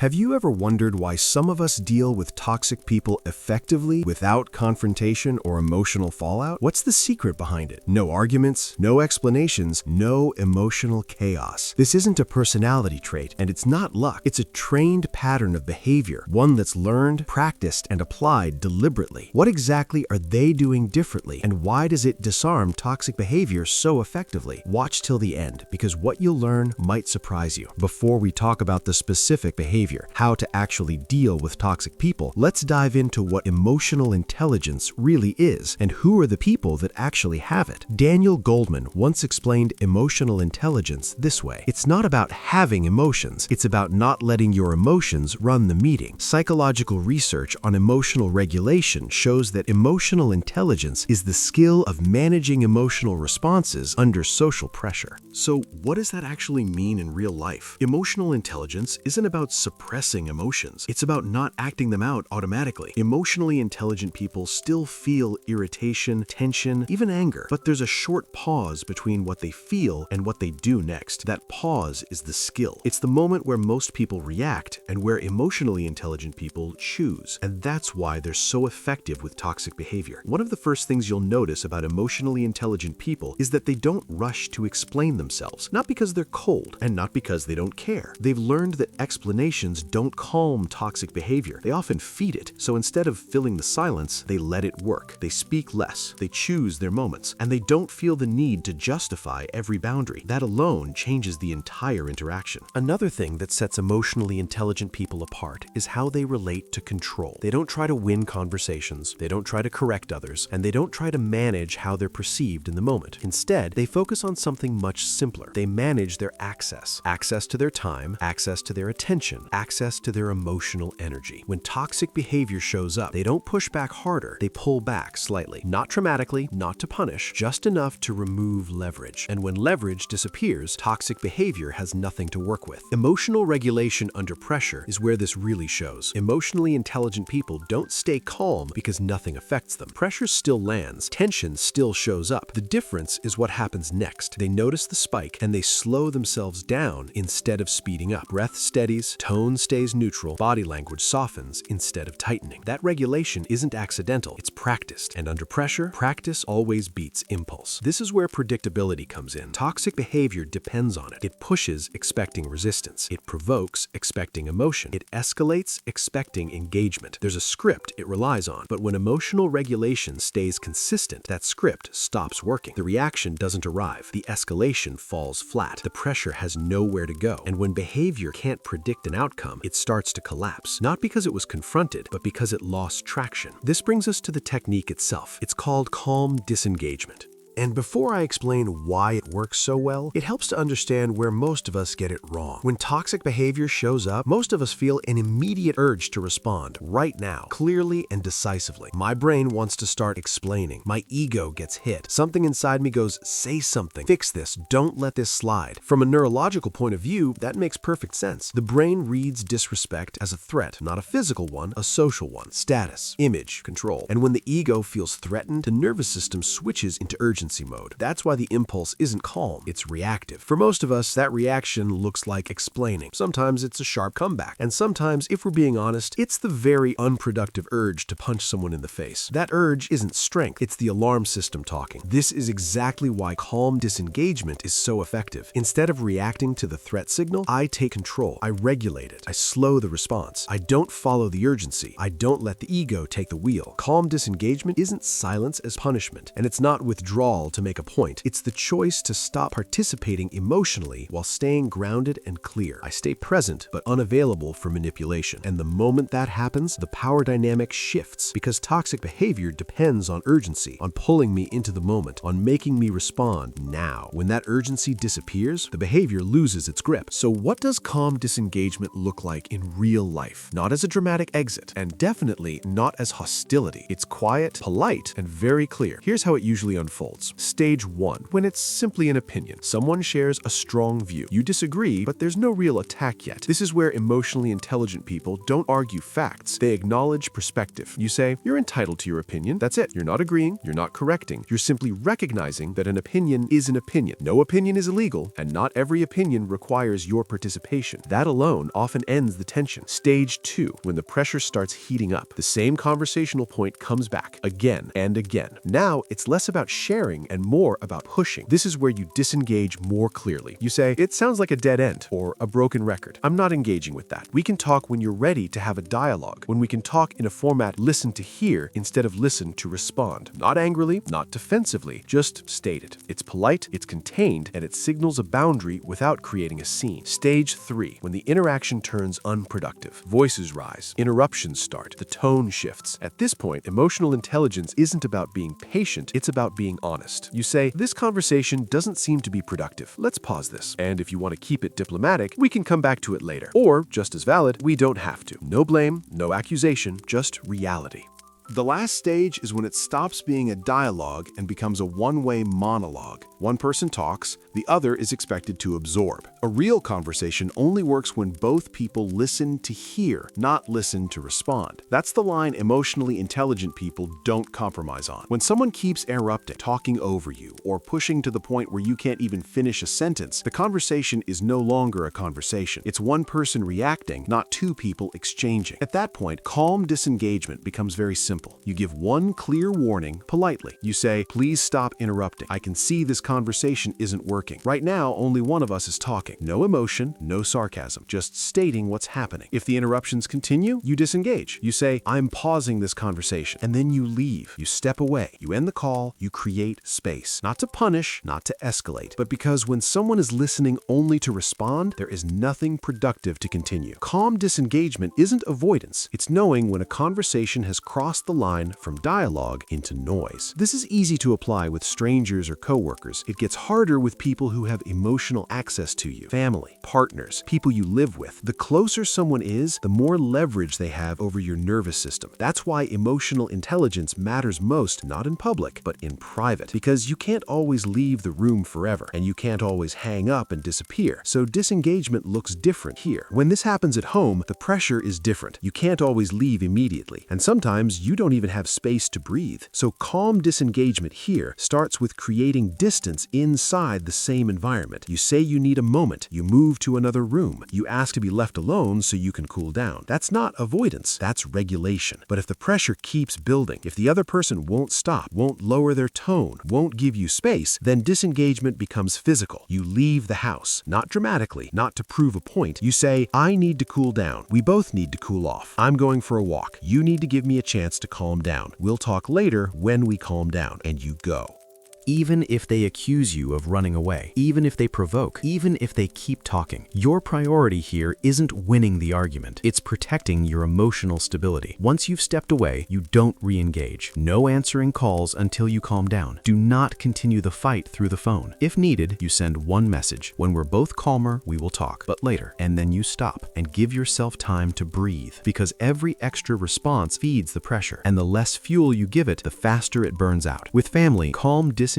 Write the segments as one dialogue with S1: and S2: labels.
S1: Have you ever wondered why some of us deal with toxic people effectively without confrontation or emotional fallout? What's the secret behind it? No arguments, no explanations, no emotional chaos. This isn't a personality trait, and it's not luck. It's a trained pattern of behavior, one that's learned, practiced, and applied deliberately. What exactly are they doing differently, and why does it disarm toxic behavior so effectively? Watch till the end, because what you'll learn might surprise you. Before we talk about the specific behavior, how to actually deal with toxic people, let's dive into what emotional intelligence really is and who are the people that actually have it. Daniel Goldman once explained emotional intelligence this way: it's not about having emotions, it's about not letting your emotions run the meeting. Psychological research on emotional regulation shows that emotional intelligence is the skill of managing emotional responses under social pressure. So, what does that actually mean in real life? Emotional intelligence isn't about suppressing emotions. It's about not acting them out automatically. Emotionally intelligent people still feel irritation, tension, even anger, but there's a short pause between what they feel and what they do next. That pause is the skill. It's the moment where most people react and where emotionally intelligent people choose. And that's why they're so effective with toxic behavior. One of the first things you'll notice about emotionally intelligent people is that they don't rush to explain themselves. Not because they're cold and not because they don't care. They've learned that explanations don't calm toxic behavior. They often feed it. So instead of filling the silence, they let it work. They speak less. They choose their moments. And they don't feel the need to justify every boundary. That alone changes the entire interaction. Another thing that sets emotionally intelligent people apart is how they relate to control. They don't try to win conversations. They don't try to correct others. And they don't try to manage how they're perceived in the moment. Instead, they focus on something much simpler. They manage their access. Access to their time, access to their attention, access to their emotional energy. When toxic behavior shows up, they don't push back harder, they pull back slightly. Not dramatically, not to punish, just enough to remove leverage. And when leverage disappears, toxic behavior has nothing to work with. Emotional regulation under pressure is where this really shows. Emotionally intelligent people don't stay calm because nothing affects them. Pressure still lands, tension still shows up. The difference is what happens next. They notice the spike and they slow themselves down instead of speeding up. Breath steadies, tone stays neutral, body language softens instead of tightening. That regulation isn't accidental, it's practiced. And under pressure, practice always beats impulse. This is where predictability comes in. Toxic behavior depends on it. It pushes, expecting resistance. It provokes, expecting emotion. It escalates, expecting engagement. There's a script it relies on, but when emotional regulation stays consistent, that script stops working. The reaction doesn't arrive. The escalation falls flat. The pressure has nowhere to go. And when behavior can't predict an outcome, it starts to collapse. Not because it was confronted, but because it lost traction. This brings us to the technique itself. It's called calm disengagement. And before I explain why it works so well, it helps to understand where most of us get it wrong. When toxic behavior shows up, most of us feel an immediate urge to respond right now, clearly and decisively. My brain wants to start explaining. My ego gets hit. Something inside me goes, say something, fix this, don't let this slide. From a neurological point of view, that makes perfect sense. The brain reads disrespect as a threat, not a physical one, a social one. Status, image, control. And when the ego feels threatened, the nervous system switches into urgency mode. That's why the impulse isn't calm, it's reactive. For most of us, that reaction looks like explaining. Sometimes it's a sharp comeback, and sometimes, if we're being honest, it's the very unproductive urge to punch someone in the face. That urge isn't strength, it's the alarm system talking. This is exactly why calm disengagement is so effective. Instead of reacting to the threat signal, I take control. I regulate it. I slow the response. I don't follow the urgency. I don't let the ego take the wheel. Calm disengagement isn't silence as punishment, and it's not withdrawal to make a point. It's the choice to stop participating emotionally while staying grounded and clear. I stay present but unavailable for manipulation. And the moment that happens, the power dynamic shifts because toxic behavior depends on urgency, on pulling me into the moment, on making me respond now. When that urgency disappears, the behavior loses its grip. So what does calm disengagement look like in real life? Not as a dramatic exit, and definitely not as hostility. It's quiet, polite, and very clear. Here's how it usually unfolds. results. Stage 1, when it's simply an opinion. Someone shares a strong view. You disagree, but there's no real attack yet. This is where emotionally intelligent people don't argue facts. They acknowledge perspective. You say, you're entitled to your opinion. That's it. You're not agreeing. You're not correcting. You're simply recognizing that an opinion is an opinion. No opinion is illegal, and not every opinion requires your participation. That alone often ends the tension. Stage 2, when the pressure starts heating up. The same conversational point comes back again and again. Now, it's less about sharing and more about pushing. This is where you disengage more clearly. You say, it sounds like a dead end or a broken record. I'm not engaging with that. We can talk when you're ready to have a dialogue, when we can talk in a format listen to hear instead of listen to respond. Not angrily, not defensively, just state it. It's polite, it's contained, and it signals a boundary without creating a scene. Stage 3, when the interaction turns unproductive. Voices rise, interruptions start, the tone shifts. At this point, emotional intelligence isn't about being patient, it's about being honest. You say, this conversation doesn't seem to be productive. Let's pause this. And if you want to keep it diplomatic, we can come back to it later. Or, just as valid, we don't have to. No blame, no accusation, just reality. The last stage is when it stops being a dialogue and becomes a one-way monologue. One person talks, the other is expected to absorb. A real conversation only works when both people listen to hear, not listen to respond. That's the line emotionally intelligent people don't compromise on. When someone keeps interrupting, talking over you, or pushing to the point where you can't even finish a sentence, the conversation is no longer a conversation. It's one person reacting, not two people exchanging. At that point, calm disengagement becomes very simple. You give one clear warning politely. You say, please stop interrupting. I can see this conversation isn't working. Right now, only one of us is talking. No emotion, no sarcasm, just stating what's happening. If the interruptions continue, you disengage. You say, I'm pausing this conversation. And then you leave. You step away. You end the call. You create space. Not to punish, not to escalate, but because when someone is listening only to respond, there is nothing productive to continue. Calm disengagement isn't avoidance. It's knowing when a conversation has crossed the line from dialogue into noise. This is easy to apply with strangers or coworkers. It gets harder with people who have emotional access to you, family, partners, people you live with. The closer someone is, the more leverage they have over your nervous system. That's why emotional intelligence matters most, not in public, but in private, because you can't always leave the room forever, and you can't always hang up and disappear. So disengagement looks different here. When this happens at home, the pressure is different. You can't always leave immediately, and sometimes you don't even have space to breathe. So calm disengagement here starts with creating distance inside the same environment. You say you need a moment. You move to another room. You ask to be left alone so you can cool down. That's not avoidance. That's regulation. But if the pressure keeps building, if the other person won't stop, won't lower their tone, won't give you space, then disengagement becomes physical. You leave the house, not dramatically, not to prove a point. You say, I need to cool down. We both need to cool off. I'm going for a walk. You need to give me a chance to calm down. We'll talk later when we calm down. And you go. Even if they accuse you of running away, even if they provoke, even if they keep talking, your priority here isn't winning the argument. It's protecting your emotional stability. Once you've stepped away, you don't re-engage. No answering calls until you calm down. Do not continue the fight through the phone. If needed, you send one message. When we're both calmer, we will talk, but later. And then you stop and give yourself time to breathe, because every extra response feeds the pressure, and the less fuel you give it, the faster it burns out. With family, calm disengagement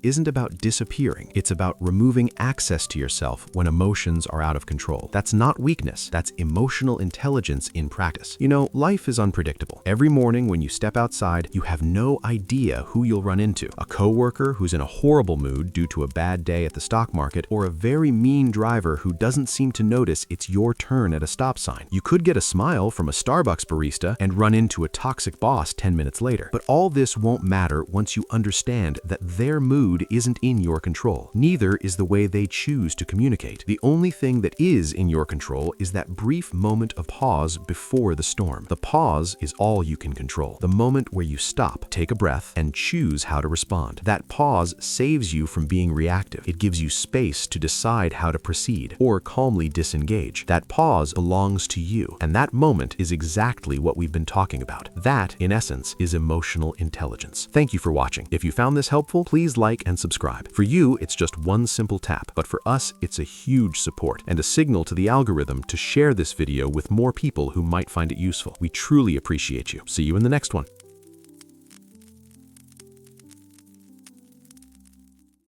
S1: isn't about disappearing. It's about removing access to yourself when emotions are out of control. That's not weakness. That's emotional intelligence in practice. You know, life is unpredictable. Every morning when you step outside, you have no idea who you'll run into. A coworker who's in a horrible mood due to a bad day at the stock market, or a very mean driver who doesn't seem to notice it's your turn at a stop sign. You could get a smile from a Starbucks barista and run into a toxic boss 10 minutes later. But all this won't matter once you understand that their mood isn't in your control. Neither is the way they choose to communicate. The only thing that is in your control is that brief moment of pause before the storm. The pause is all you can control. The moment where you stop, take a breath, and choose how to respond. That pause saves you from being reactive. It gives you space to decide how to proceed or calmly disengage. That pause belongs to you, and that moment is exactly what we've been talking about. That, in essence, is emotional intelligence. Thank you for watching. If you found this helpful, please like and subscribe. For you, it's just one simple tap, but for us, it's a huge support and a signal to the algorithm to share this video with more people who might find it useful. We truly appreciate you. See you in the next one.